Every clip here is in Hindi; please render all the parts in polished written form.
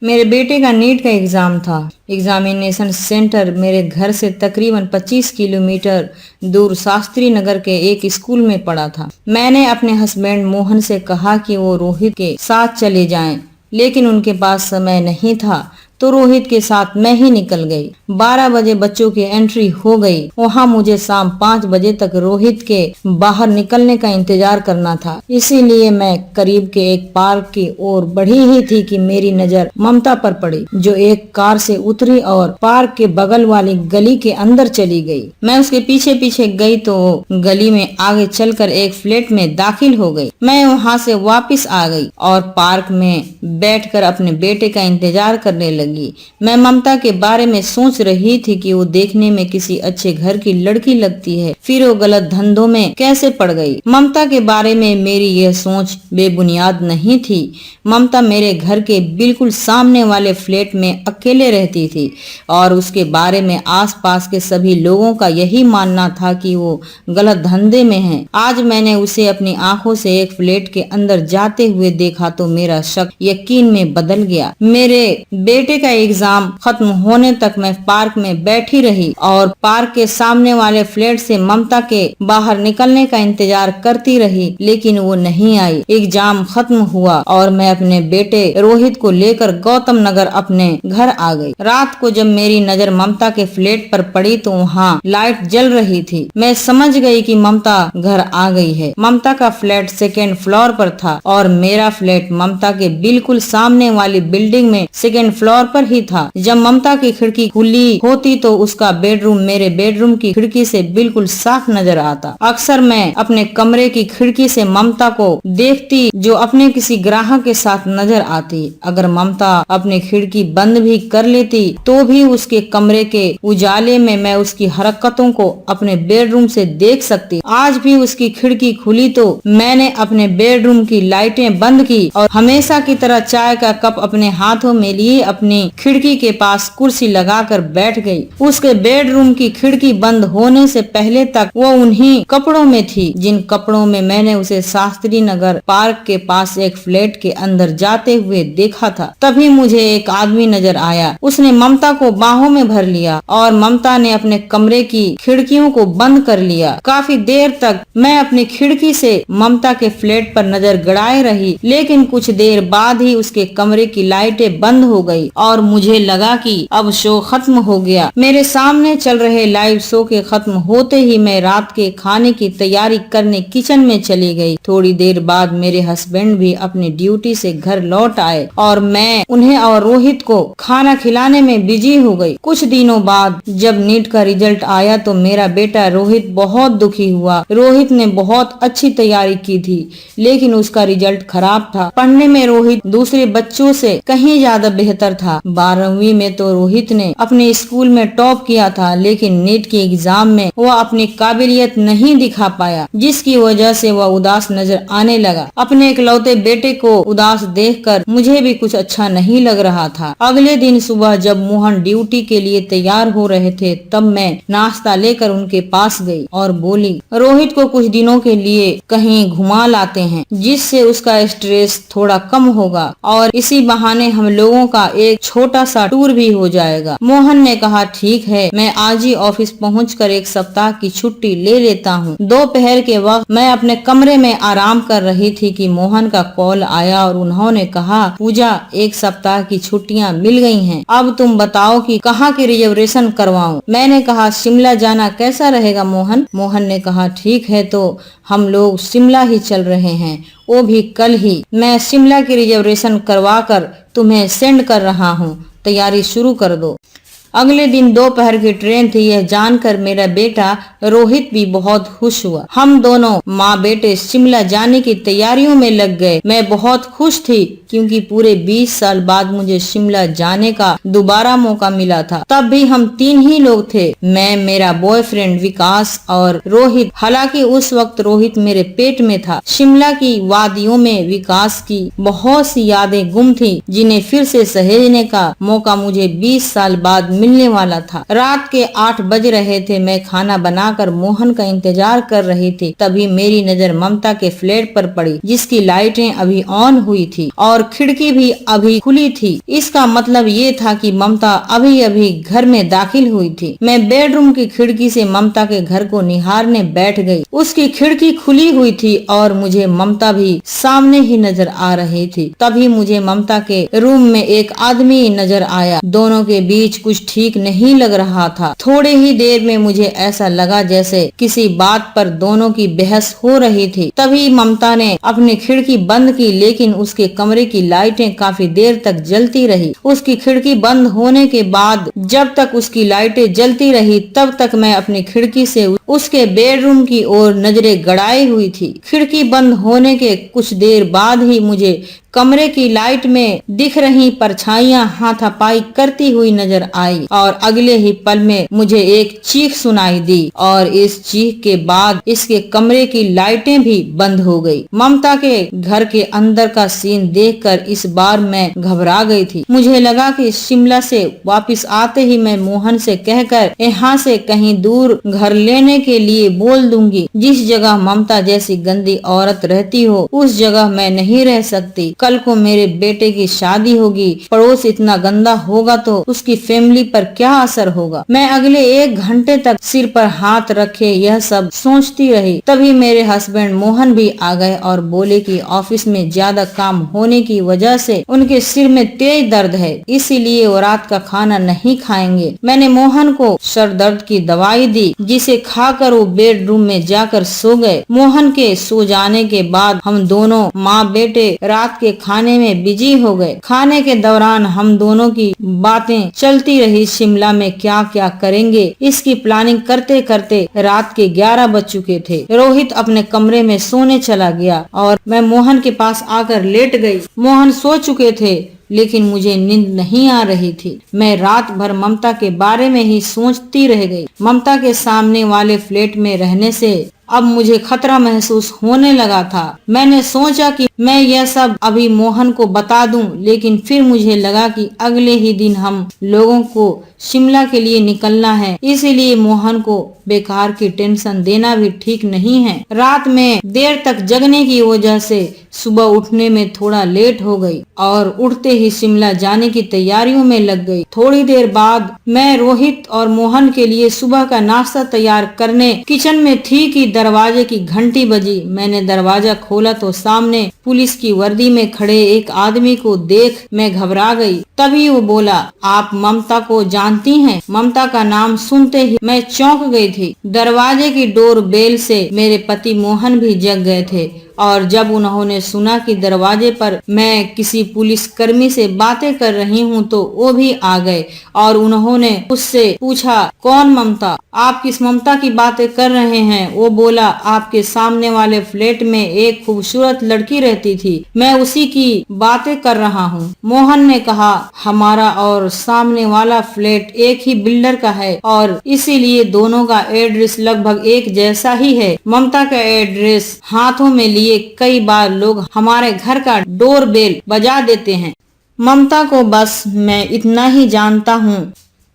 मेरे बेटे का नीट का एग्जाम था। एग्जामिनेशन सेंटर मेरे घर से तकरीबन 25 किलोमीटर दूर शास्त्री नगर के एक स्कूल में पड़ा था। मैंने अपने हस्बैंड मोहन से कहा कि वो रोहित के साथ चले जाएं, लेकिन उनके पास समय नहीं था तो रोहित के साथ मैं ही निकल गई। 12 बजे बच्चों की एंट्री हो गई। वहाँ मुझे शाम 5 बजे तक रोहित के बाहर निकलने का इंतजार करना था। इसीलिए मैं करीब के एक पार्क की ओर बढ़ी ही थी कि मेरी नजर ममता पर पड़ी, जो एक कार से उतरी और पार्क के बगल वाली गली के अंदर चली गई। मैं उसके पीछे पीछे गई तो गली में आगे चलकर एक फ्लैट में दाखिल हो गई। मैं वहाँ से वापस आ गई और पार्क में बैठकर अपने बेटे का इंतजार करने लगी। मैं ममता के बारे में सोच रही थी कि वो देखने में किसी अच्छे घर की लड़की लगती है, फिर वो गलत धंधों में कैसे पड़ गई। ममता के बारे में मेरी यह सोच बेबुनियाद नहीं थी। ममता मेरे घर के बिल्कुल सामने वाले फ्लैट में अकेले रहती थी और उसके बारे में आसपास के सभी लोगों का यही मानना था कि वो गलत धंधे में है। आज मैंने उसे अपनी आंखों से एक फ्लैट के अंदर जाते हुए देखा तो मेरा शक यकीन में बदल गया। मेरे बेटे का एग्जाम खत्म होने तक मैं पार्क में बैठी रही और पार्क के सामने वाले फ्लैट से ममता के बाहर निकलने का इंतजार करती रही, लेकिन वो नहीं आई। एग्जाम खत्म हुआ और मैं अपने बेटे रोहित को लेकर गौतम नगर अपने घर आ गई। रात को जब मेरी नजर ममता के फ्लैट पर पड़ी तो वहाँ लाइट जल रही थी। मैं समझ गई कि ममता घर आ गई है। ममता का फ्लैट 2nd फ्लोर पर था और मेरा फ्लैट ममता के बिल्कुल सामने वाली बिल्डिंग में 2nd फ्लोर पर ही था। जब ममता की खिड़की खुली होती तो उसका बेडरूम मेरे बेडरूम की खिड़की से बिल्कुल साफ नजर आता। अक्सर मैं अपने कमरे की खिड़की से ममता को देखती, जो अपने किसी ग्राहक के साथ नजर आती। अगर ममता अपनी खिड़की बंद भी कर लेती तो भी उसके कमरे के उजाले में मैं उसकी हरकतों को अपने बेडरूम से देख सकती। आज भी उसकी खिड़की खुली तो मैंने अपने बेडरूम की लाइटें बंद की और हमेशा की तरह चाय का कप अपने हाथों में लिए अपनी खिड़की के पास कुर्सी लगाकर बैठ गई। उसके बेडरूम की खिड़की बंद होने से पहले तक वो उन्हीं कपड़ों में थी जिन कपड़ों में मैंने उसे शास्त्री नगर पार्क के पास एक फ्लैट के अंदर जाते हुए देखा था। तभी मुझे एक आदमी नजर आया। उसने ममता को बाहों में भर लिया और ममता ने अपने कमरे की खिड़कियों को बंद कर लिया। काफी देर तक मैं अपनी खिड़की से ममता के फ्लैट पर नजर गड़ाए रही, लेकिन कुछ देर बाद ही उसके कमरे की लाइटें बंद हो गई और मुझे लगा कि अब शो खत्म हो गया। मेरे सामने चल रहे लाइव शो के खत्म होते ही मैं रात के खाने की तैयारी करने किचन में चली गई। थोड़ी देर बाद मेरे हस्बैंड भी अपनी ड्यूटी से घर लौट आए और मैं उन्हें और रोहित को खाना खिलाने में बिजी हो गई। कुछ दिनों बाद जब नीट का रिजल्ट आया तो मेरा बेटा रोहित बहुत दुखी हुआ। रोहित ने बहुत अच्छी तैयारी की थी, लेकिन उसका रिजल्ट खराब था। पढ़ने में रोहित दूसरे बच्चों से कहीं ज्यादा बेहतर था। 12वीं में तो रोहित ने अपने स्कूल में टॉप किया था, लेकिन नीट के एग्जाम में वह अपनी काबिलियत नहीं दिखा पाया, जिसकी वजह से वह उदास नजर आने लगा। अपने इकलौते बेटे को उदास देखकर मुझे भी कुछ अच्छा नहीं लग रहा था। अगले दिन सुबह जब मोहन ड्यूटी के लिए तैयार हो रहे थे तब मैं नाश्ता लेकर उनके पास गई और बोली, रोहित को कुछ दिनों के लिए कहीं घुमा लाते हैं, जिससे उसका स्ट्रेस थोड़ा कम होगा और इसी बहाने हम लोगों का एक छोटा सा टूर भी हो जाएगा। मोहन ने कहा, ठीक है, मैं आज ही ऑफिस पहुंचकर 1 सप्ताह की छुट्टी ले लेता हूं। दोपहर के वक्त मैं अपने कमरे में आराम कर रही थी कि मोहन का कॉल आया और उन्होंने कहा, पूजा, 1 सप्ताह की छुट्टियां मिल गई हैं। अब तुम बताओ कि कहाँ की रिजर्वेशन करवाऊं। मैंने कहा, शिमला जाना कैसा रहेगा मोहन? मोहन ने कहा, ठीक है, तो हम लोग शिमला ही चल रहे हैं, वो भी कल ही। मैं शिमला की रिजर्वेशन करवा कर तुम्हें सेंड कर रहा हूँ, तैयारी शुरू कर दो। अगले दिन दोपहर की ट्रेन थी। यह जानकर मेरा बेटा रोहित भी बहुत खुश हुआ। हम दोनों माँ बेटे शिमला जाने की तैयारियों में लग गए। मैं बहुत खुश थी क्योंकि पूरे 20 साल बाद मुझे शिमला जाने का दोबारा मौका मिला था। तब भी हम 3 ही लोग थे, मैं, मेरा बॉयफ्रेंड विकास और रोहित। हालांकि उस वक्त रोहित मेरे पेट में था। शिमला की वादियों में विकास की बहुत सी यादें गुम थी, जिन्हें फिर से सहेजने का मौका मुझे 20 साल बाद मिलने वाला था। रात के 8 बज रहे थे। मैं खाना बनाकर मोहन का इंतजार कर रही थी। तभी मेरी नजर ममता के फ्लैट पर पड़ी, जिसकी लाइटें अभी ऑन हुई थी और और खिड़की भी अभी खुली थी। इसका मतलब ये था कि ममता अभी अभी घर में दाखिल हुई थी। मैं बेडरूम की खिड़की से ममता के घर को निहारने बैठ गई। उसकी खिड़की खुली हुई थी और मुझे ममता भी सामने ही नजर आ रही थी। तभी मुझे ममता के रूम में एक आदमी नजर आया। दोनों के बीच कुछ ठीक नहीं लग रहा था। थोड़ी ही देर में मुझे ऐसा लगा जैसे किसी बात पर दोनों की बहस हो रही थी। तभी ममता ने अपनी खिड़की बंद की, लेकिन उसके कमरे की लाइटें काफी देर तक जलती रही। उसकी खिड़की बंद होने के बाद जब तक उसकी लाइटें जलती रही तब तक मैं अपनी खिड़की से उसके बेडरूम की ओर नजरें गड़ाई हुई थी। खिड़की बंद होने के कुछ देर बाद ही मुझे कमरे की लाइट में दिख रही परछाइयां हाथापाई करती हुई नजर आई और अगले ही पल में मुझे एक चीख सुनाई दी और इस चीख के बाद इसके कमरे की लाइटें भी बंद हो गई। ममता के घर के अंदर का सीन देखकर इस बार मैं घबरा गई थी। मुझे लगा कि शिमला से वापस आते ही मैं मोहन से कहकर यहाँ से कहीं दूर घर लेने के लिए बोल दूंगी। जिस जगह ममता जैसी गंदी औरत रहती हो उस जगह मैं नहीं रह सकती। कल को मेरे बेटे की शादी होगी, पड़ोस इतना गंदा होगा तो उसकी फैमिली पर क्या असर होगा। मैं अगले 1 घंटे तक सिर पर हाथ रखे यह सब सोचती रही। तभी मेरे हस्बैंड मोहन भी आ गए और बोले कि ऑफिस में ज्यादा काम होने की वजह से उनके सिर में तेज दर्द है, इसीलिए वो रात का खाना नहीं खाएंगे। मैंने मोहन को सर दर्द की दवाई दी, जिसे खाकर वो बेडरूम में जाकर सो गए। मोहन के सो जाने के बाद हम दोनों माँ बेटे रात के खाने में बिजी हो गए। खाने के दौरान हम दोनों की बातें चलती रही। शिमला में क्या क्या करेंगे इसकी प्लानिंग करते करते रात के 11 बज चुके थे। रोहित अपने कमरे में सोने चला गया और मैं मोहन के पास आकर लेट गई। मोहन सो चुके थे लेकिन मुझे नींद नहीं आ रही थी। मैं रात भर ममता के बारे में ही सोचती रह गई। ममता के सामने वाले फ्लैट में रहने से अब मुझे खतरा महसूस होने लगा था। मैंने सोचा कि मैं यह सब अभी मोहन को बता दूं, लेकिन फिर मुझे लगा कि अगले ही दिन हम लोगों को शिमला के लिए निकलना है, इसीलिए मोहन को बेकार की टेंशन देना भी ठीक नहीं है। रात में देर तक जगने की वजह से सुबह उठने में थोड़ा लेट हो गई और उठते ही शिमला जाने की तैयारियों में लग गई। थोड़ी देर बाद मैं रोहित और मोहन के लिए सुबह का नाश्ता तैयार करने किचन में थी कि दरवाजे की घंटी बजी। मैंने दरवाजा खोला तो सामने पुलिस की वर्दी में खड़े एक आदमी को देख मैं घबरा गई। तभी वो बोला, आप ममता को जानती हैं? ममता का नाम सुनते ही मैं चौंक गई थी। दरवाजे की डोर बेल से मेरे पति मोहन भी जग गए थे और जब उन्होंने सुना कि दरवाजे पर मैं किसी पुलिस कर्मी से बातें कर रही हूँ तो वो भी आ गए और उन्होंने उससे पूछा, कौन ममता? आप किस ममता की बातें कर रहे हैं? वो बोला, आपके सामने वाले फ्लैट में एक खूबसूरत लड़की रहती थी, मैं उसी की बातें कर रहा हूँ। मोहन ने कहा, हमारा और सामने वाला फ्लैट एक ही बिल्डर का है और इसीलिए दोनों का एड्रेस लगभग एक जैसा ही है। ममता का एड्रेस हाथों में लिए कई बार लोग हमारे घर का डोर बेल बजा देते हैं। ममता को बस मैं इतना ही जानता हूँ।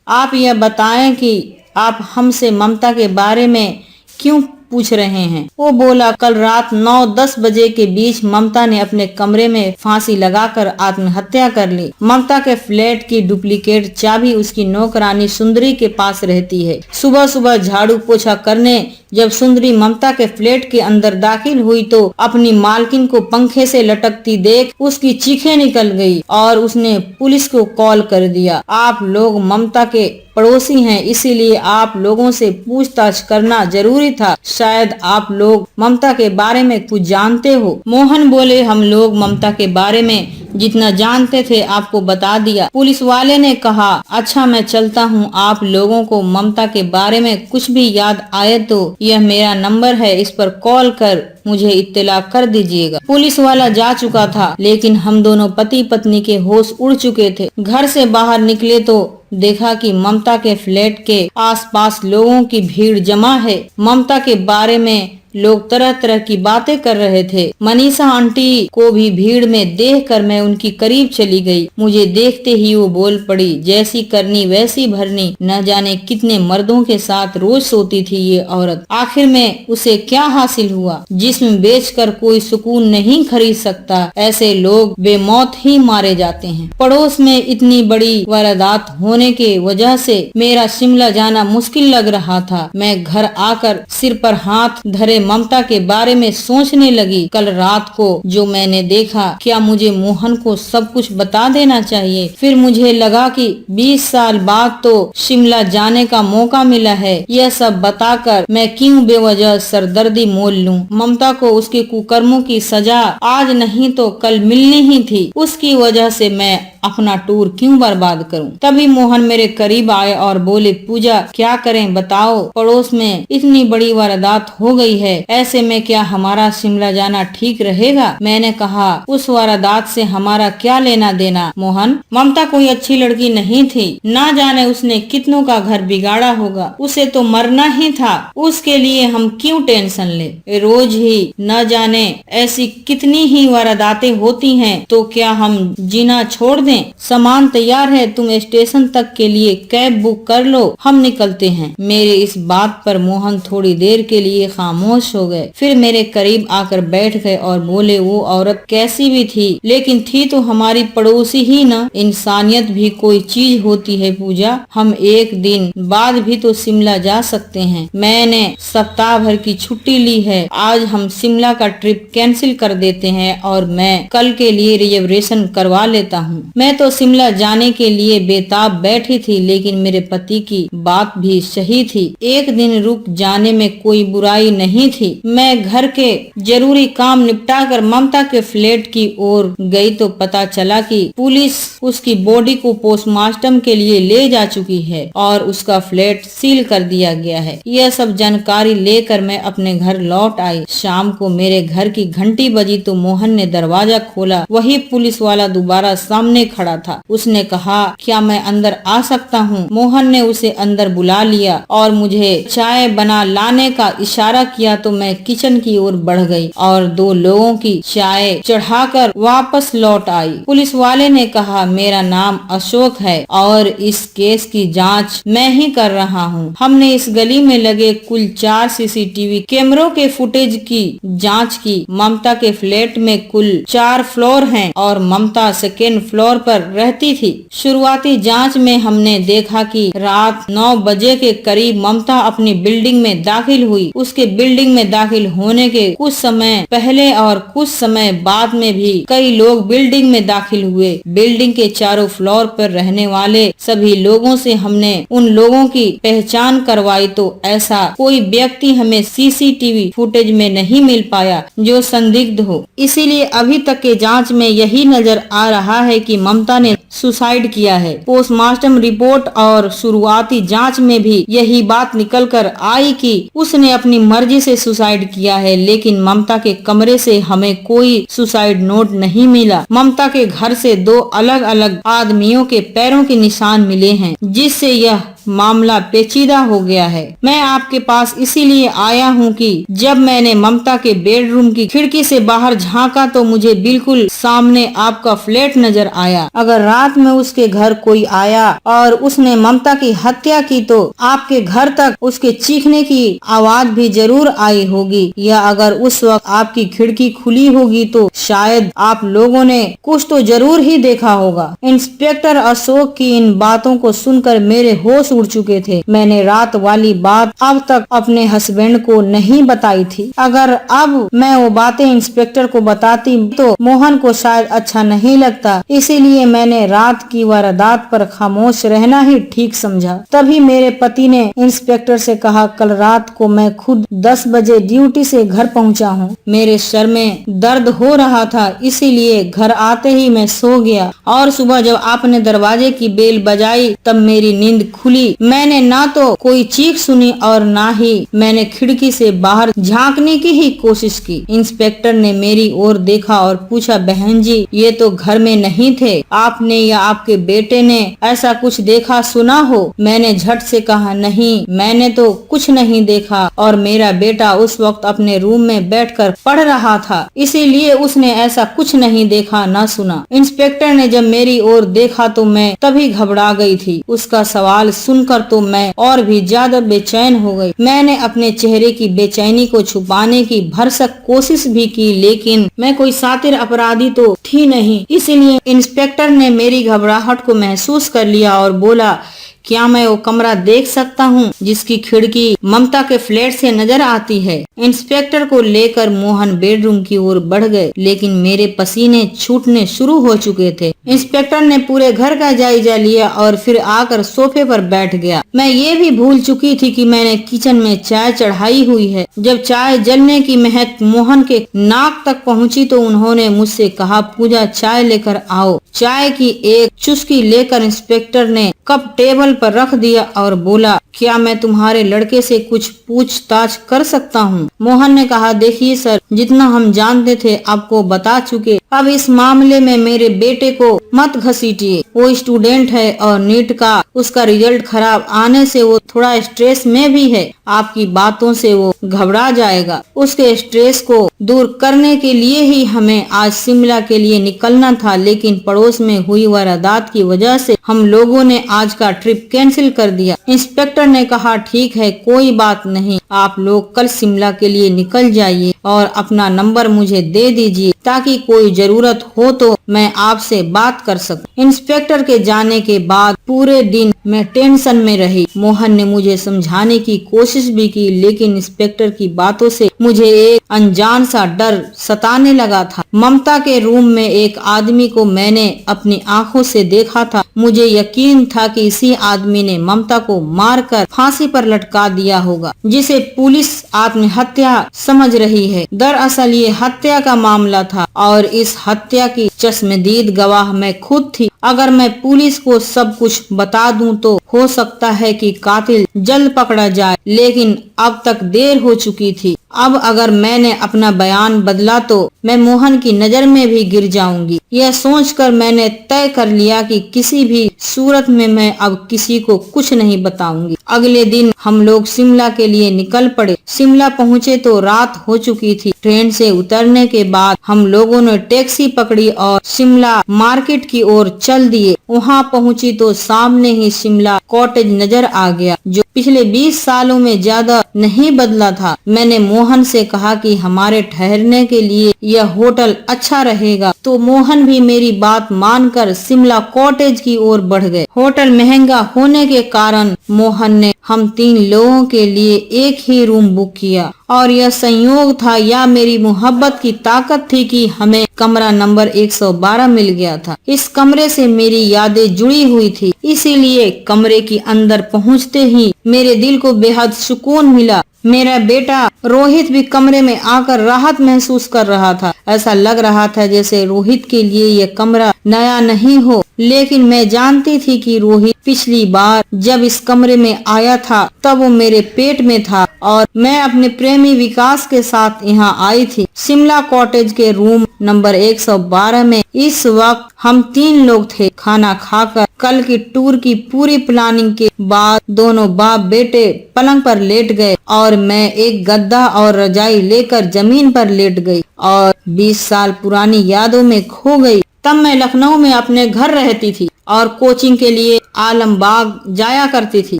आप यह बताएं कि आप हमसे ममता के बारे में क्यों पूछ रहे हैं? वो बोला, कल रात 9-10 बजे के बीच ममता ने अपने कमरे में फांसी लगाकर आत्महत्या कर ली। ममता के फ्लैट की डुप्लीकेट चाबी उसकी नौकरानी सुंदरी के पास रहती है। सुबह सुबह झाड़ू पोछा करने जब सुंदरी ममता के फ्लैट के अंदर दाखिल हुई तो अपनी मालकिन को पंखे से लटकती देख उसकी चीखें निकल गई और उसने पुलिस को कॉल कर दिया। आप लोग ममता के पड़ोसी हैं, इसीलिए आप लोगों से पूछताछ करना जरूरी था। शायद आप लोग ममता के बारे में कुछ जानते हो। मोहन बोले, हम लोग ममता के बारे में जितना जानते थे आपको बता दिया। पुलिस वाले ने कहा, अच्छा मैं चलता हूँ। आप लोगों को ममता के बारे में कुछ भी याद आए तो यह मेरा नंबर है, इस पर कॉल कर मुझे इत्तला कर दीजिएगा। पुलिस वाला जा चुका था लेकिन हम दोनों पति पत्नी के होश उड़ चुके थे। घर से बाहर निकले तो देखा कि ममता के फ्लैट के आसपास लोगों की भीड़ जमा है। ममता के बारे में लोग तरह तरह की बातें कर रहे थे। मनीषा आंटी को भी भीड़ में देखकर मैं उनकी करीब चली गई। मुझे देखते ही वो बोल पड़ी, जैसी करनी वैसी भरनी, न जाने कितने मर्दों के साथ रोज सोती थी ये औरत। आखिर में उसे क्या हासिल हुआ? जिस्म बेचकर कोई सुकून नहीं खरीद सकता, ऐसे लोग बेमौत ही मारे जाते हैं। पड़ोस में इतनी बड़ी वारदात होने के वजह से मेरा शिमला जाना मुश्किल लग रहा था। मैं घर आकर सिर पर हाथ धरे ममता के बारे में सोचने लगी। कल रात को जो मैंने देखा, क्या मुझे मोहन को सब कुछ बता देना चाहिए? फिर मुझे लगा कि 20 साल बाद तो शिमला जाने का मौका मिला है, यह सब बताकर मैं क्यों बेवजह सरदर्दी मोल लूं? ममता को उसके कुकर्मों की सजा आज नहीं तो कल मिलनी ही थी। उसकी वजह से मैं अपना टूर क्यों बर्बाद करूं? तभी मोहन मेरे करीब आए और बोले, पूजा क्या करें बताओ, पड़ोस में इतनी बड़ी वारदात हो गई है, ऐसे में क्या हमारा शिमला जाना ठीक रहेगा? मैंने कहा, उस वारदात से हमारा क्या लेना देना मोहन? ममता कोई अच्छी लड़की नहीं थी, ना जाने उसने कितनों का घर बिगाड़ा होगा, उसे तो मरना ही था, उसके लिए हम क्यों टेंशन ले? रोज ही न जाने ऐसी कितनी ही वारदातें होती हैं, तो क्या हम जीना छोड़ दें? सामान तैयार है, तुम स्टेशन तक के लिए कैब बुक कर लो, हम निकलते हैं। मेरे इस बात पर मोहन थोड़ी देर के लिए खामोश हो गए, फिर मेरे करीब आकर बैठ गए और बोले, वो औरत कैसी भी थी, लेकिन थी तो हमारी पड़ोसी ही न। इंसानियत भी कोई चीज होती है पूजा, हम एक दिन बाद भी तो शिमला जा सकते हैं। मैंने सप्ताह भर की छुट्टी ली है, आज हम शिमला का ट्रिप कैंसिल कर देते हैं और मैं कल के लिए रिजर्वेशन करवा लेता हूँ। मैं तो शिमला जाने के लिए बेताब बैठी थी, लेकिन मेरे पति की बात भी सही थी, एक दिन रुक जाने में कोई बुराई नहीं थी। मैं घर के जरूरी काम निपटाकर ममता के फ्लैट की ओर गई तो पता चला कि पुलिस उसकी बॉडी को पोस्टमार्टम के लिए ले जा चुकी है और उसका फ्लैट सील कर दिया गया है। यह सब जानकारी लेकर मैं अपने घर लौट आई। शाम को मेरे घर की घंटी बजी तो मोहन ने दरवाजा खोला। वही पुलिस वाला दोबारा सामने खड़ा था। उसने कहा, क्या मैं अंदर आ सकता हूँ? मोहन ने उसे अंदर बुला लिया और मुझे चाय बना लाने का इशारा किया तो मैं किचन की ओर बढ़ गई और 2 लोगों की चाय चढ़ाकर वापस लौट आई। पुलिस वाले ने कहा, मेरा नाम अशोक है और इस केस की जांच मैं ही कर रहा हूँ। हमने इस गली में लगे कुल 4 सीसीटीवी कैमरों के फुटेज की जांच की। ममता के फ्लैट में कुल 4 फ्लोर हैं और ममता सेकेंड फ्लोर पर रहती थी। शुरुआती जांच में हमने देखा कि रात 9 बजे के करीब ममता अपनी बिल्डिंग में दाखिल हुई। उसके बिल्डिंग में दाखिल होने के कुछ समय पहले और कुछ समय बाद में भी कई लोग बिल्डिंग में दाखिल हुए। बिल्डिंग के चारों फ्लोर पर रहने वाले सभी लोगों से हमने उन लोगों की पहचान करवाई तो ऐसा कोई व्यक्ति हमें सीसीटीवी फुटेज में नहीं मिल पाया जो संदिग्ध हो। इसीलिए अभी तक के जांच में यही नजर आ रहा है कि ममता ने सुसाइड किया है। पोस्टमार्टम रिपोर्ट और शुरुआती जांच में भी यही बात निकल कर आई कि उसने अपनी मर्जी से सुसाइड किया है, लेकिन ममता के कमरे से हमें कोई सुसाइड नोट नहीं मिला। ममता के घर से 2 अलग अलग आदमियों के पैरों के निशान मिले हैं, जिससे यह मामला पेचीदा हो गया है। मैं आपके पास इसीलिए आया हूँ कि जब मैंने ममता के बेडरूम की खिड़की से बाहर झांका तो मुझे बिल्कुल सामने आपका फ्लैट नजर आया। अगर रात में उसके घर कोई आया और उसने ममता की हत्या की तो आपके घर तक उसके चीखने की आवाज भी जरूर आई होगी, या अगर उस वक्त आपकी खिड़की खुली होगी तो शायद आप लोगों ने कुछ तो जरूर ही देखा होगा। इंस्पेक्टर अशोक की इन बातों को सुनकर मेरे होश उड़ चुके थे। मैंने रात वाली बात अब तक अपने हस्बैंड को नहीं बताई थी। अगर अब मैं वो बातें इंस्पेक्टर को बताती तो मोहन को शायद अच्छा नहीं लगता, इसीलिए मैंने रात की वारदात पर खामोश रहना ही ठीक समझा। तभी मेरे पति ने इंस्पेक्टर से कहा, कल रात को मैं खुद 10 बजे ड्यूटी से घर पहुंचा हूं। मेरे सर में दर्द हो रहा था, इसीलिए घर आते ही मैं सो गया और सुबह जब आपने दरवाजे की बेल बजाई तब मेरी नींद खुली खुली। मैंने ना तो कोई चीख सुनी और ना ही मैंने खिड़की से बाहर झांकने की ही कोशिश की। इंस्पेक्टर ने मेरी ओर देखा और पूछा, बहन जी, ये तो घर में नहीं थे, आपने या आपके बेटे ने ऐसा कुछ देखा सुना हो? मैंने झट से कहा, नहीं, मैंने तो कुछ नहीं देखा और मेरा बेटा उस वक्त अपने रूम में बैठकर पढ़ रहा था, इसीलिए उसने ऐसा कुछ नहीं देखा न सुना। इंस्पेक्टर ने जब मेरी ओर देखा तो मैं तभी घबरा गई थी। उसका सवाल सुनकर तो मैं और भी ज्यादा बेचैन हो गई। मैंने अपने चेहरे की बेचैनी को छुपाने की भरसक कोशिश भी की, लेकिन मैं कोई सातिर अपराधी तो थी नहीं, इसलिए इंस्पेक्टर ने मेरी घबराहट को महसूस कर लिया और बोला, क्या मैं वो कमरा देख सकता हूँ जिसकी खिड़की ममता के फ्लैट से नजर आती है? इंस्पेक्टर को लेकर मोहन बेडरूम की ओर बढ़ गए, लेकिन मेरे पसीने छूटने शुरू हो चुके थे। इंस्पेक्टर ने पूरे घर का जायजा लिया और फिर आकर सोफे पर बैठ गया। मैं ये भी भूल चुकी थी कि मैंने किचन में चाय चढ़ाई हुई है। जब चाय जलने की महक मोहन के नाक तक पहुँची तो उन्होंने मुझसे कहा, पूजा, चाय लेकर आओ। चाय की एक चुस्की लेकर इंस्पेक्टर ने कप टेबल पर रख दिया और बोला, क्या मैं तुम्हारे लड़के से कुछ पूछताछ कर सकता हूँ? मोहन ने कहा, देखिए सर, जितना हम जानते थे आपको बता चुके। अब इस मामले में मेरे बेटे को मत घसीटिए। वो स्टूडेंट है और नीट का उसका रिजल्ट खराब आने से वो थोड़ा स्ट्रेस में भी है। आपकी बातों से वो घबरा जाएगा। उसके स्ट्रेस को दूर करने के लिए ही हमें आज शिमला के लिए निकलना था, लेकिन पड़ोस में हुई वारदात की वजह से हम लोगों ने आज का ट्रिप कैंसिल कर दिया। इंस्पेक्टर ने कहा, ठीक है, कोई बात नहीं, आप लोग कल शिमला के लिए निकल जाइए और अपना नंबर मुझे दे दीजिए ताकि कोई जरूरत हो तो मैं आपसे बात कर सकूं। इंस्पेक्टर के जाने के बाद पूरे दिन मैं टेंशन में रही। मोहन ने मुझे समझाने की कोशिश भी की, लेकिन इंस्पेक्टर की बातों से मुझे एक अनजान सा डर सताने लगा था। ममता के रूम में एक आदमी को मैंने अपनी आंखों से देखा था। मुझे यकीन था कि इसी आदमी ने ममता को मारकर फांसी पर लटका दिया होगा, जिसे पुलिस आत्महत्या समझ रही है। दरअसल ये हत्या का मामला था और इस हत्या की चश्मदीद गवाह मैं खुद थी। अगर मैं पुलिस को सब कुछ बता दूं तो हो सकता है कि कातिल जल्द पकड़ा जाए, लेकिन अब तक देर हो चुकी थी। अब अगर मैंने अपना बयान बदला तो मैं मोहन की नजर में भी गिर जाऊंगी। यह सोचकर मैंने तय कर लिया कि किसी भी सूरत में मैं अब किसी को कुछ नहीं बताऊंगी। अगले दिन हम लोग शिमला के लिए निकल पड़े। शिमला पहुँचे तो रात हो चुकी थी। ट्रेन से उतरने के बाद हम लोगों ने टैक्सी पकड़ी और शिमला मार्केट की ओर चल दिए। वहाँ पहुँची तो सामने ही शिमला कॉटेज नजर आ गया, जो पिछले 20 सालों में ज्यादा नहीं बदला था। मैंने मोहन से कहा कि हमारे ठहरने के लिए यह होटल अच्छा रहेगा, तो मोहन भी मेरी बात मानकर शिमला कॉटेज की ओर बढ़ गए। होटल महंगा होने के कारण मोहन ने हम 3 लोगों के लिए एक ही रूम बुक किया और यह संयोग था या मेरी मोहब्बत की ताकत थी कि हमें कमरा नंबर 112 मिल गया था। इस कमरे से मेरी यादें जुड़ी हुई थी, इसीलिए कमरे के अंदर पहुंचते ही मेरे दिल को बेहद सुकून मिला। मेरा बेटा रोहित भी कमरे में आकर राहत महसूस कर रहा था। ऐसा लग रहा था जैसे रोहित के लिए यह कमरा नया नहीं हो, लेकिन मैं जानती थी कि रोहित पिछली बार जब इस कमरे में आया था तब वो मेरे पेट में था और मैं अपने प्रेमी विकास के साथ यहाँ आई थी। शिमला कॉटेज के रूम नंबर 112 में इस वक्त हम 3 लोग थे। खाना खाकर कल की टूर की पूरी प्लानिंग के बाद दोनों बाप बेटे पलंग पर लेट गए और मैं एक गद्दा और रजाई लेकर जमीन पर लेट गई और 20 साल पुरानी यादों में खो गई। तब मैं लखनऊ में अपने घर रहती थी और कोचिंग के लिए आलमबाग जाया करती थी।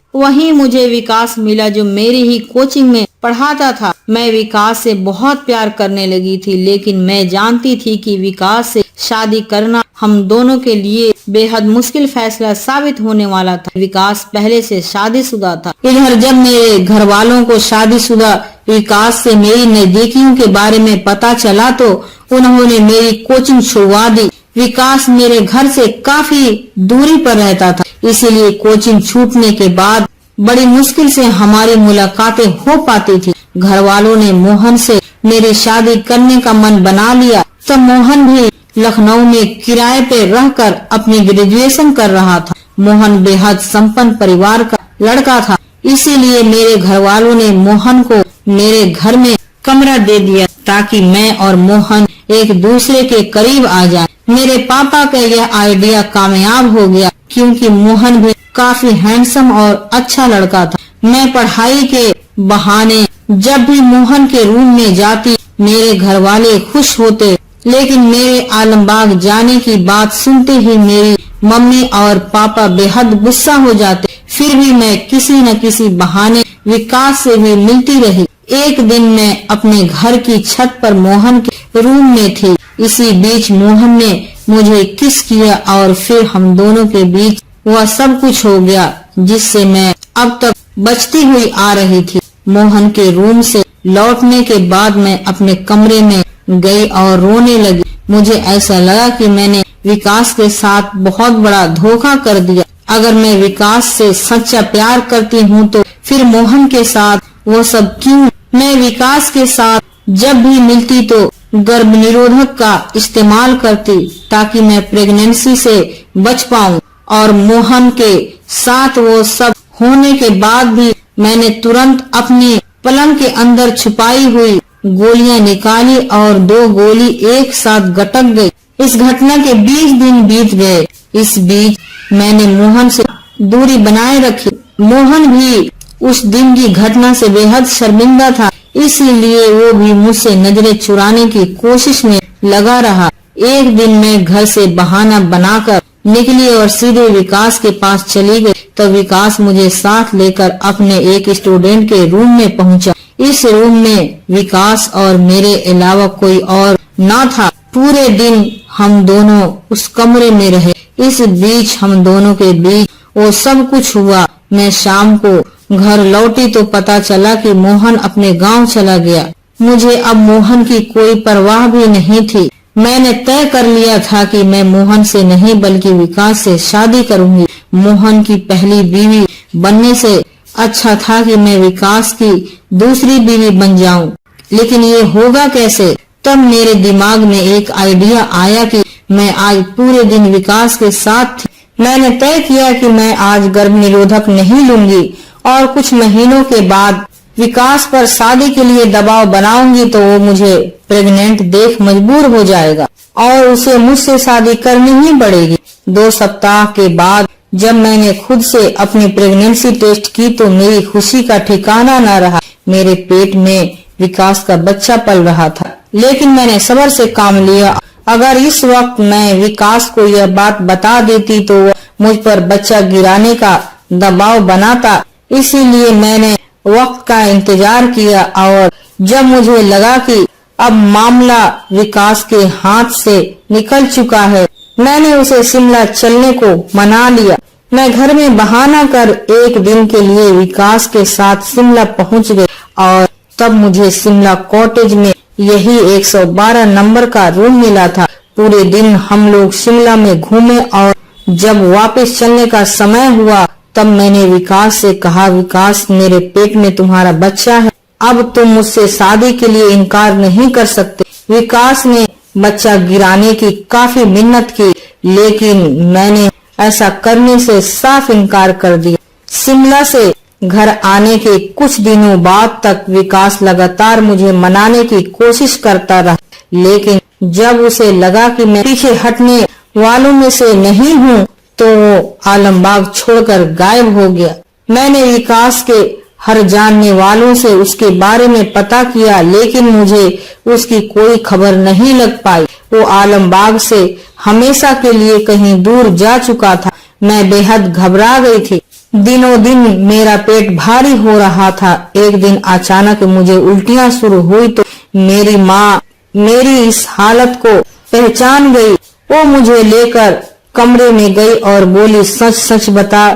वहीं मुझे विकास मिला जो मेरी ही कोचिंग में पढ़ाता था। मैं विकास से बहुत प्यार करने लगी थी, लेकिन मैं जानती थी कि विकास से शादी करना हम दोनों के लिए बेहद मुश्किल फैसला साबित होने वाला था। विकास पहले से शादीशुदा था। इधर जब मेरे घर वालों को शादीशुदा विकास से मेरी नजदीकियों के बारे में पता चला तो उन्होंने मेरी कोचिंग छुड़वा दी। विकास मेरे घर से काफी दूरी पर रहता था, इसीलिए कोचिंग छूटने के बाद बड़ी मुश्किल से हमारी मुलाकातें हो पाती थी। घर वालों ने मोहन से मेरी शादी करने का मन बना लिया। तब मोहन भी लखनऊ में किराए पे रहकर अपनी ग्रेजुएशन कर रहा था। मोहन बेहद संपन्न परिवार का लड़का था। इसीलिए मेरे घर वालों ने मोहन को मेरे घर में कमरा दे दिया ताकि मैं और मोहन एक दूसरे के करीब आ जाएं। मेरे पापा का यह आइडिया कामयाब हो गया क्योंकि मोहन भी काफी हैंडसम और अच्छा लड़का था। मैं पढ़ाई के बहाने जब भी मोहन के रूम में जाती मेरे घर वाले खुश होते, लेकिन मेरे आलमबाग जाने की बात सुनते ही मेरी मम्मी और पापा बेहद गुस्सा हो जाते। फिर भी मैं किसी न किसी बहाने विकास से भी मिलती रही। एक दिन मैं अपने घर की छत पर मोहन के रूम में थी। इसी बीच मोहन ने मुझे किस किया और फिर हम दोनों के बीच वह सब कुछ हो गया जिससे मैं अब तक बचती हुई आ रही थी। मोहन के रूम से लौटने के बाद मैं अपने कमरे में गई और रोने लगी। मुझे ऐसा लगा कि मैंने विकास के साथ बहुत बड़ा धोखा कर दिया। अगर मैं विकास से सच्चा प्यार करती हूँ तो फिर मोहन के साथ वो सब क्यों? मैं विकास के साथ जब भी मिलती तो गर्भ निरोधक का इस्तेमाल करती ताकि मैं प्रेगनेंसी से बच पाऊं, और मोहन के साथ वो सब होने के बाद भी मैंने तुरंत अपने पलंग के अंदर छुपाई हुई गोलियां निकाली और 2 गोली एक साथ गटक गई। इस घटना के 20 दिन बीत गए। इस बीच मैंने मोहन से दूरी बनाए रखी। मोहन भी उस दिन की घटना से बेहद शर्मिंदा था, इसीलिए वो भी मुझसे नजरें चुराने की कोशिश में लगा रहा। एक दिन मैं घर से बहाना बनाकर निकली और सीधे विकास के पास चली गई। तब विकास मुझे साथ लेकर अपने एक स्टूडेंट के रूम में पहुंचा। इस रूम में विकास और मेरे अलावा कोई और न था। पूरे दिन हम दोनों उस कमरे में रहे। इस बीच हम दोनों के बीच वो सब कुछ हुआ। मैं शाम को घर लौटी तो पता चला कि मोहन अपने गांव चला गया। मुझे अब मोहन की कोई परवाह भी नहीं थी। मैंने तय कर लिया था कि मैं मोहन से नहीं बल्कि विकास से शादी करूंगी। मोहन की पहली बीवी बनने से अच्छा था कि मैं विकास की दूसरी बीवी बन जाऊं। लेकिन ये होगा कैसे? तब मेरे दिमाग में एक आइडिया आया कि मैं आज पूरे दिन विकास के साथ थी। मैंने तय किया कि मैं आज गर्भ निरोधक नहीं लूंगी और कुछ महीनों के बाद विकास पर शादी के लिए दबाव बनाऊंगी तो वो मुझे प्रेग्नेंट देख मजबूर हो जाएगा और उसे मुझसे शादी करनी ही पड़ेगी। 2 सप्ताह के बाद जब मैंने खुद से अपनी प्रेगनेंसी टेस्ट की तो मेरी खुशी का ठिकाना न रहा। मेरे पेट में विकास का बच्चा पल रहा था, लेकिन मैंने सब्र से काम लिया। अगर इस वक्त मैं विकास को यह बात बता देती तो वो मुझ पर बच्चा गिराने का दबाव बनाता। इसीलिए मैंने वक्त का इंतजार किया और जब मुझे लगा कि अब मामला विकास के हाथ से निकल चुका है, मैंने उसे शिमला चलने को मना लिया। मैं घर में बहाना कर एक दिन के लिए विकास के साथ शिमला पहुंच गई और तब मुझे शिमला कॉटेज में यही 112 नंबर का रूम मिला था। पूरे दिन हम लोग शिमला में घूमे और जब वापस चलने का समय हुआ तब मैंने विकास से कहा, विकास मेरे पेट में तुम्हारा बच्चा है, अब तुम मुझसे शादी के लिए इनकार नहीं कर सकते। विकास ने बच्चा गिराने की काफी मिन्नत की, लेकिन मैंने ऐसा करने से साफ इनकार कर दिया। शिमला से घर आने के कुछ दिनों बाद तक विकास लगातार मुझे मनाने की कोशिश करता रहा, लेकिन जब उसे लगा कि मैं पीछे हटने वालों में से नहीं हूँ तो वो आलमबाग छोड़कर गायब हो गया। मैंने विकास के हर जानने वालों से उसके बारे में पता किया, लेकिन मुझे उसकी कोई खबर नहीं लग पाई। वो आलमबाग से हमेशा के लिए कहीं दूर जा चुका था। मैं बेहद घबरा गई थी। दिनों दिन मेरा पेट भारी हो रहा था। एक दिन अचानक मुझे उल्टियां शुरू हुई तो मेरी माँ मेरी इस हालत को पहचान गई। वो मुझे लेकर कमरे में गई और बोली, सच सच बता,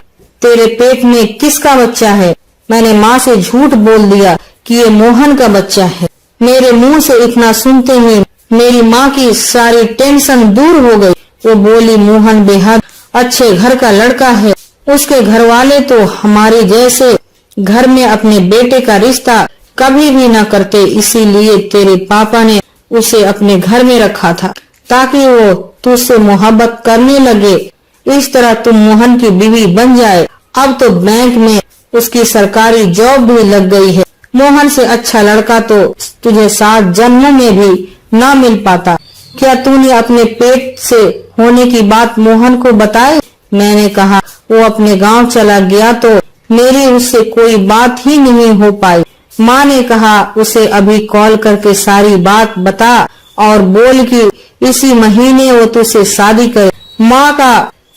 तेरे पेट में किसका बच्चा है? मैंने माँ से झूठ बोल दिया कि ये मोहन का बच्चा है। मेरे मुंह से इतना सुनते ही मेरी माँ की सारी टेंशन दूर हो गई। वो बोली, मोहन बेहद अच्छे घर का लड़का है। उसके घर वाले तो हमारे जैसे घर में अपने बेटे का रिश्ता कभी भी न करते, इसीलिए तेरे पापा ने उसे अपने घर में रखा था ताकि वो तुझसे मोहब्बत करने लगे। इस तरह तुम मोहन की बीवी बन जाए। अब तो बैंक में उसकी सरकारी जॉब भी लग गई है। मोहन से अच्छा लड़का तो तुझे 7 जन्मों में भी न मिल पाता। क्या तूने अपने पेट से होने की बात मोहन को बताई? मैंने कहा वो अपने गांव चला गया तो मेरी उससे कोई बात ही नहीं हो पाई। माँ ने कहा उसे अभी कॉल करके सारी बात बता और बोल कि इसी महीने वो तुझसे शादी करे। माँ का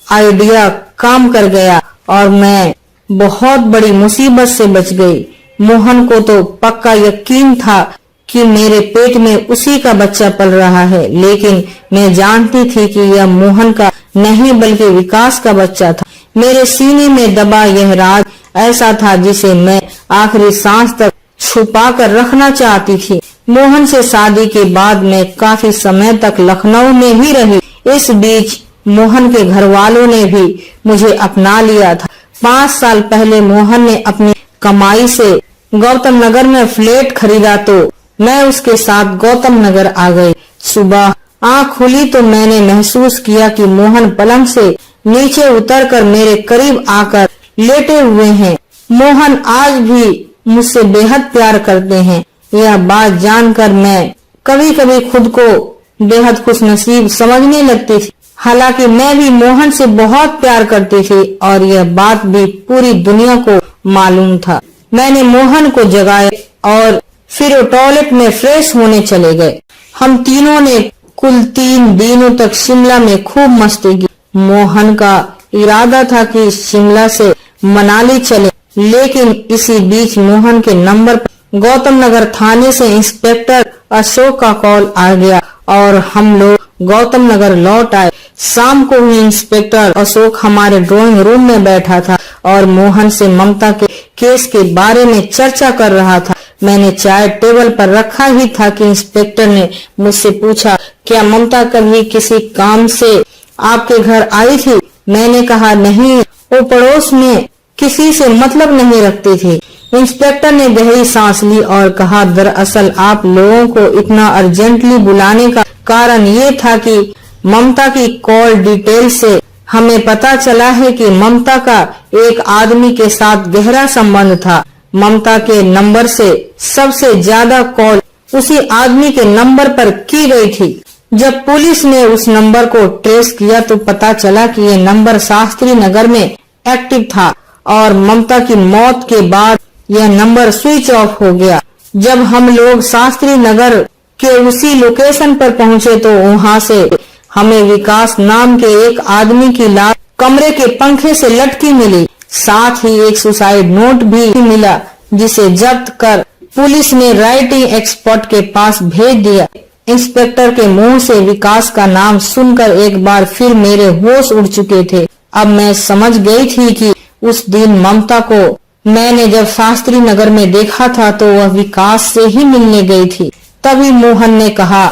आइडिया काम कर गया और मैं बहुत बड़ी मुसीबत से बच गई। मोहन को तो पक्का यकीन था कि मेरे पेट में उसी का बच्चा पल रहा है, लेकिन मैं जानती थी कि यह मोहन का नहीं बल्कि विकास का बच्चा था। मेरे सीने में दबा यह राज ऐसा था जिसे मैं आखिरी सांस तक छुपा कर रखना चाहती थी। मोहन से शादी के बाद मैं काफी समय तक लखनऊ में ही रही। इस बीच मोहन के घर वालों ने भी मुझे अपना लिया था। 5 साल पहले मोहन ने अपनी कमाई से गौतम नगर में फ्लैट खरीदा तो मैं उसके साथ गौतम नगर आ गई। सुबह आँख खुली तो मैंने महसूस किया कि मोहन पलंग से नीचे उतरकर मेरे करीब आकर लेटे हुए हैं। मोहन आज भी मुझसे बेहद प्यार करते हैं। यह बात जानकर मैं कभी कभी खुद को बेहद खुशनसीब समझने लगती थी। हालांकि मैं भी मोहन से बहुत प्यार करती थी और यह बात भी पूरी दुनिया को मालूम था। मैंने मोहन को जगाया और फिर वो टॉयलेट में फ्रेश होने चले गए। हम तीनों ने कुल 3 दिनों तक शिमला में खूब मस्ती की। मोहन का इरादा था कि शिमला से मनाली चले, लेकिन इसी बीच मोहन के नंबर पर गौतम नगर थाने से इंस्पेक्टर अशोक का कॉल आ गया और हम लोग गौतम नगर लौट आए। शाम को ही इंस्पेक्टर अशोक हमारे ड्राइंग रूम में बैठा था और मोहन से ममता के केस के बारे में चर्चा कर रहा था। मैंने चाय टेबल पर रखा ही था कि इंस्पेक्टर ने मुझसे पूछा, क्या ममता कभी किसी काम से आपके घर आई थी? मैंने कहा नहीं, वो पड़ोस में किसी से मतलब नहीं रखती थी। इंस्पेक्टर ने गहरी सांस ली और कहा, दरअसल आप लोगों को इतना अर्जेंटली बुलाने का कारण ये था कि ममता की कॉल डिटेल से हमें पता चला है कि ममता का एक आदमी के साथ गहरा संबंध था। ममता के नंबर से सबसे ज्यादा कॉल उसी आदमी के नंबर पर की गई थी। जब पुलिस ने उस नंबर को ट्रेस किया तो पता चला कि ये नंबर शास्त्री नगर में एक्टिव था और ममता की मौत के बाद यह नंबर स्विच ऑफ हो गया। जब हम लोग शास्त्री नगर के उसी लोकेशन पर पहुंचे तो वहां से हमें विकास नाम के एक आदमी की लाश कमरे के पंखे से लटकी मिली। साथ ही एक सुसाइड नोट भी मिला, जिसे जब्त कर पुलिस ने राइटिंग एक्सपर्ट के पास भेज दिया। इंस्पेक्टर के मुंह से विकास का नाम सुनकर एक बार फिर मेरे होश उड़ चुके थे। अब मैं समझ गई थी कि उस दिन ममता को मैंने जब शास्त्री नगर में देखा था तो वह विकास से ही मिलने गई थी। तभी मोहन ने कहा,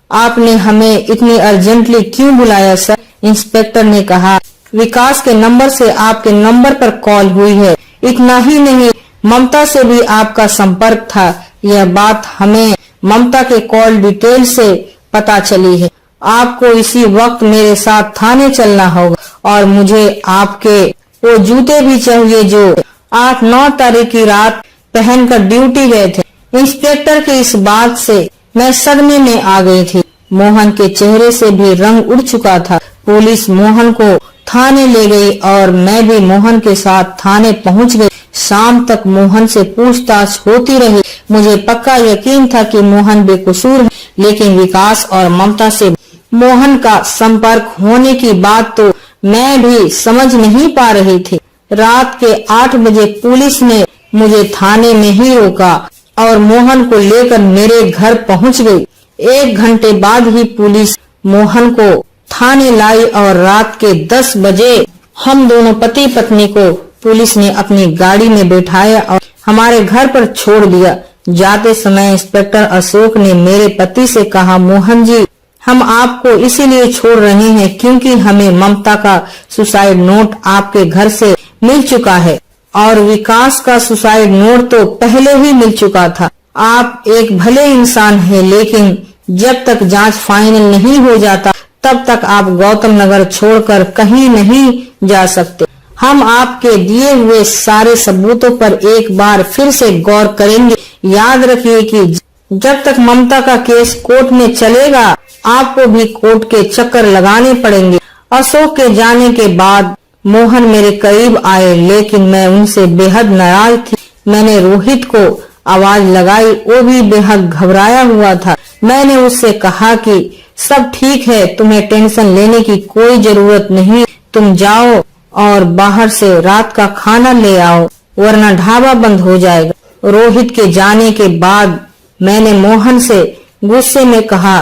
आपने हमें इतनी अर्जेंटली क्यों बुलाया सर? इंस्पेक्टर ने कहा, विकास के नंबर से आपके नंबर पर कॉल हुई है। इतना ही नहीं, ममता से भी आपका संपर्क था। यह बात हमें ममता के कॉल डिटेल से पता चली है। आपको इसी वक्त मेरे साथ थाने चलना होगा और मुझे आपके वो जूते भी चाहिए जो 8-9 तारीख की रात पहनकर ड्यूटी गए थे। इंस्पेक्टर की इस बात से मैं सदमे में आ गई थी। मोहन के चेहरे से भी रंग उड़ चुका था। पुलिस मोहन को थाने ले गई और मैं भी मोहन के साथ थाने पहुंच गई। शाम तक मोहन से पूछताछ होती रही। मुझे पक्का यकीन था कि मोहन बेकसूर है, लेकिन विकास और ममता से मोहन का संपर्क होने की बात तो मैं भी समझ नहीं पा रही थी। रात के 8 बजे पुलिस ने मुझे थाने में ही रोका और मोहन को लेकर मेरे घर पहुंच गई। 1 घंटे बाद ही पुलिस मोहन को थाने लाई और रात के 10 बजे हम दोनों पति पत्नी को पुलिस ने अपनी गाड़ी में बैठाया और हमारे घर पर छोड़ दिया। जाते समय इंस्पेक्टर अशोक ने मेरे पति से कहा, मोहन जी, हम आपको इसीलिए छोड़ रहे हैं क्योंकि हमें ममता का सुसाइड नोट आपके घर से मिल चुका है और विकास का सुसाइड नोट तो पहले ही मिल चुका था। आप एक भले इंसान हैं, लेकिन जब तक जांच फाइनल नहीं हो जाता तब तक आप गौतम नगर छोड़कर कहीं नहीं जा सकते। हम आपके दिए हुए सारे सबूतों पर एक बार फिर से गौर करेंगे। याद रखिए कि जब तक ममता का केस कोर्ट में चलेगा, आपको भी कोर्ट के चक्कर लगाने पड़ेंगे। अशोक के जाने के बाद मोहन मेरे करीब आए, लेकिन मैं उनसे बेहद नाराज थी। मैंने रोहित को आवाज लगाई, वो भी बेहद घबराया हुआ था। मैंने उससे कहा कि सब ठीक है, तुम्हें टेंशन लेने की कोई जरूरत नहीं। तुम जाओ और बाहर से रात का खाना ले आओ, वरना ढाबा बंद हो जाएगा। रोहित के जाने के बाद मैंने मोहन से गुस्से में कहा,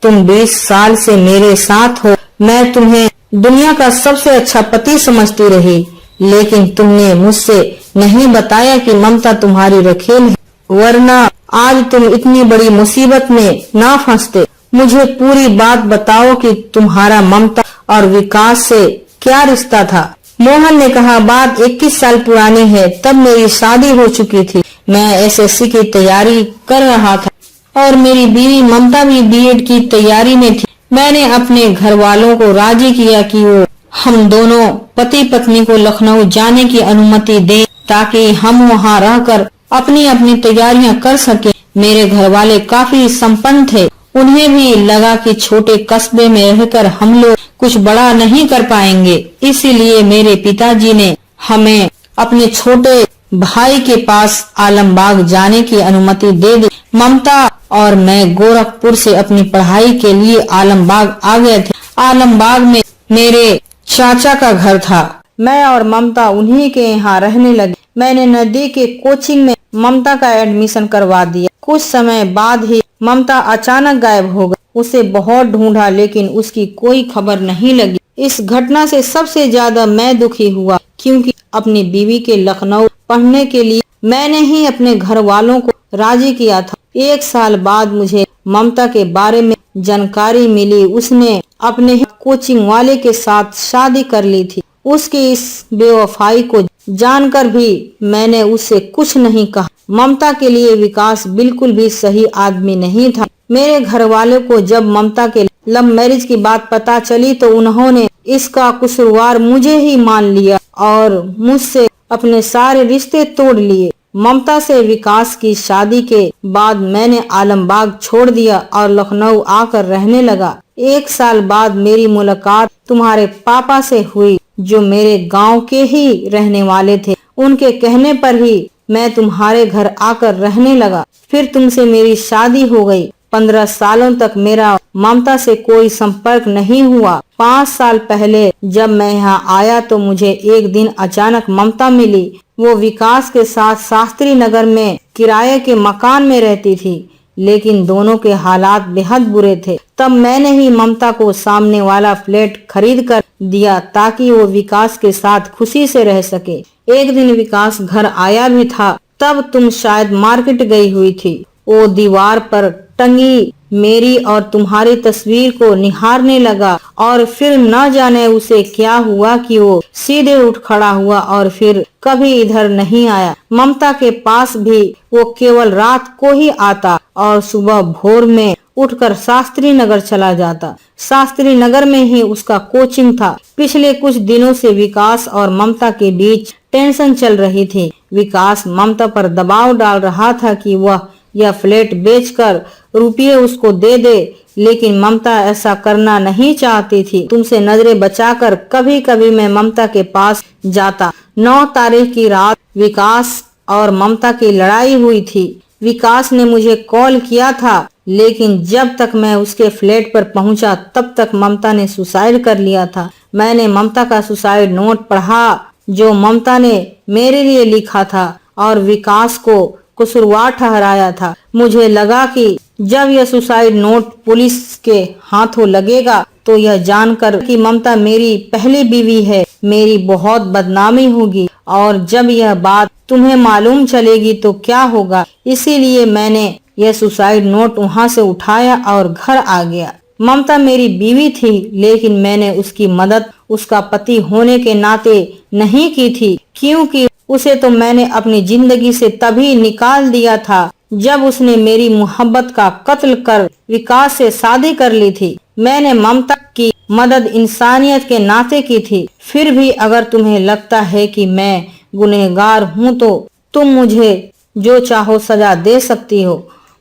तुम 20 साल से मेरे साथ हो, मैं तुम्हें दुनिया का सबसे अच्छा पति समझती रही, लेकिन तुमने मुझसे नहीं बताया कि ममता तुम्हारी रखेल है, वरना आज तुम इतनी बड़ी मुसीबत में ना फंसते। मुझे पूरी बात बताओ कि तुम्हारा ममता और विकास से क्या रिश्ता था। मोहन ने कहा, बात 21 साल पुरानी है, तब मेरी शादी हो चुकी थी। मैं एसएससी की तैयारी कर रहा था और मेरी बीवी ममता भी बीएड की तैयारी में थी। मैंने अपने घर वालों को राजी किया कि वो हम दोनों पति पत्नी को लखनऊ जाने की अनुमति दें, ताकि हम वहां रहकर अपनी अपनी तैयारियां कर सके। मेरे घर वाले काफी संपन्न थे, उन्हें भी लगा कि छोटे कस्बे में रहकर हम लोग कुछ बड़ा नहीं कर पाएंगे, इसीलिए मेरे पिताजी ने हमें अपने छोटे भाई के पास आलमबाग जाने की अनुमति दे दी। ममता और मैं गोरखपुर से अपनी पढ़ाई के लिए आलमबाग आ गए थे। आलमबाग में मेरे चाचा का घर था। मैं और ममता उन्हीं के यहाँ रहने लगे। मैंने नजदीक के कोचिंग में ममता का एडमिशन करवा दिया। कुछ समय बाद ही ममता अचानक गायब हो गई। उसे बहुत ढूंढा, लेकिन उसकी कोई खबर नहीं लगी। इस घटना से सबसे ज्यादा मैं दुखी हुआ, क्योंकि अपनी बीवी के लखनऊ पढ़ने के लिए मैंने ही अपने घर वालों को राजी किया था। 1 साल बाद मुझे ममता के बारे में जानकारी मिली। उसने अपने ही कोचिंग वाले के साथ शादी कर ली थी। उसकी इस बेवफाई को जानकर भी मैंने उससे कुछ नहीं कहा। ममता के लिए विकास बिल्कुल भी सही आदमी नहीं था। मेरे घर वालों को जब ममता के लव मैरिज की बात पता चली तो उन्होंने इसका कसूरवार मुझे ही मान लिया और मुझसे अपने सारे रिश्ते तोड़ लिए। ममता से विकास की शादी के बाद मैंने आलमबाग छोड़ दिया और लखनऊ आकर रहने लगा। 1 साल बाद मेरी मुलाकात तुम्हारे पापा से हुई, जो मेरे गांव के ही रहने वाले थे। उनके कहने पर ही मैं तुम्हारे घर आकर रहने लगा। फिर तुमसे मेरी शादी हो गई। 15 सालों तक मेरा ममता से कोई संपर्क नहीं हुआ। 5 साल पहले जब मैं यहाँ आया तो मुझे एक दिन अचानक ममता मिली। वो विकास के साथ शास्त्री नगर में किराए के मकान में रहती थी, लेकिन दोनों के हालात बेहद बुरे थे। तब मैंने ही ममता को सामने वाला फ्लैट खरीद कर दिया, ताकि वो विकास के साथ खुशी से रह सके। एक दिन विकास घर आया भी था, तब तुम शायद मार्केट गई हुई थी। वो दीवार पर टंगी मेरी और तुम्हारी तस्वीर को निहारने लगा और फिर न जाने उसे क्या हुआ कि वो सीधे उठ खड़ा हुआ और फिर कभी इधर नहीं आया। ममता के पास भी वो केवल रात को ही आता और सुबह भोर में उठकर शास्त्री नगर चला जाता। शास्त्री नगर में ही उसका कोचिंग था। पिछले कुछ दिनों से विकास और ममता के बीच टेंशन चल रही थी। विकास ममता पर दबाव डाल रहा था कि वह यह फ्लैट बेचकर रुपये उसको दे दे, लेकिन ममता ऐसा करना नहीं चाहती थी। तुमसे नजरें बचाकर कभी कभी मैं ममता के पास जाता। 9 तारीख की रात विकास और ममता की लड़ाई हुई थी। विकास ने मुझे कॉल किया था, लेकिन जब तक मैं उसके फ्लैट पर पहुंचा तब तक ममता ने सुसाइड कर लिया था। मैंने ममता का सुसाइड नोट पढ़ा, जो ममता ने मेरे लिए लिखा था और विकास को कसूरवार ठहराया था। मुझे लगा कि जब यह सुसाइड नोट पुलिस के हाथों लगेगा तो यह जानकर कि ममता मेरी पहली बीवी है, मेरी बहुत बदनामी होगी, और जब यह बात तुम्हें मालूम चलेगी तो क्या होगा। इसीलिए मैंने यह सुसाइड नोट वहां से उठाया और घर आ गया। ममता मेरी बीवी थी, लेकिन मैंने उसकी मदद उसका पति होने के नाते नहीं की थी, क्योंकि उसे तो मैंने अपनी जिंदगी से तभी निकाल दिया था जब उसने मेरी मोहब्बत का कत्ल कर विकास से शादी कर ली थी। मैंने ममता की मदद इंसानियत के नाते की थी। फिर भी अगर तुम्हें लगता है कि मैं गुनहगार हूँ तो तुम मुझे जो चाहो सजा दे सकती हो।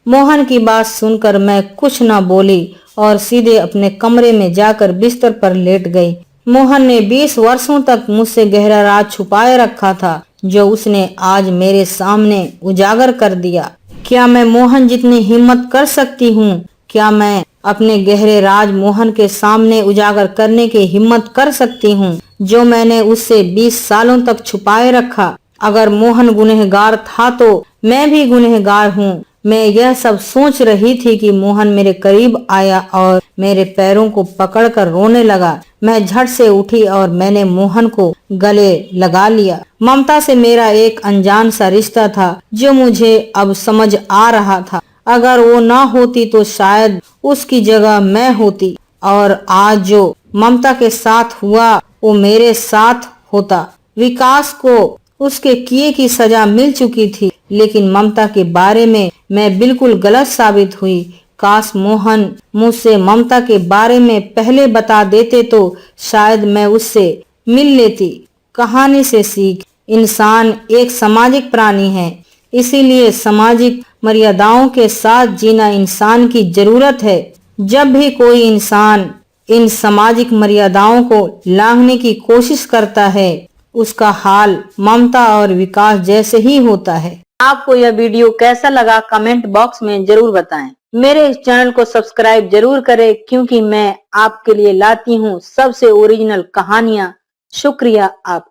मोहन की बात सुनकर मैं कुछ न बोली और सीधे अपने कमरे में जाकर बिस्तर पर लेट गई। मोहन ने 20 वर्षों तक मुझसे गहरा राज छुपाए रखा था, जो उसने आज मेरे सामने उजागर कर दिया। क्या मैं मोहन जितनी हिम्मत कर सकती हूँ? क्या मैं अपने गहरे राज मोहन के सामने उजागर करने की हिम्मत कर सकती हूँ, जो मैंने उससे 20 सालों तक छुपाए रखा? अगर मोहन गुनहगार था तो मैं भी गुनहगार हूँ। मैं यह सब सोच रही थी कि मोहन मेरे करीब आया और मेरे पैरों को पकड़कर रोने लगा। मैं झट से उठी और मैंने मोहन को गले लगा लिया। ममता से मेरा एक अनजान सा रिश्ता था, जो मुझे अब समझ आ रहा था। अगर वो ना होती तो शायद उसकी जगह मैं होती, और आज जो ममता के साथ हुआ वो मेरे साथ होता। विकास को उसके किए की सजा मिल चुकी थी, लेकिन ममता के बारे में मैं बिल्कुल गलत साबित हुई। काश मोहन मुझसे ममता के बारे में पहले बता देते तो शायद मैं उससे मिल लेती। कहानी से सीख, इंसान एक सामाजिक प्राणी है, इसीलिए सामाजिक मर्यादाओं के साथ जीना इंसान की जरूरत है। जब भी कोई इंसान इन सामाजिक मर्यादाओं को लांघने की कोशिश करता है, उसका हाल ममता और विकास जैसे ही होता है। आपको यह वीडियो कैसा लगा कमेंट बॉक्स में जरूर बताएं। मेरे इस चैनल को सब्सक्राइब जरूर करें, क्योंकि मैं आपके लिए लाती हूँ सबसे ओरिजिनल कहानियाँ। शुक्रिया आप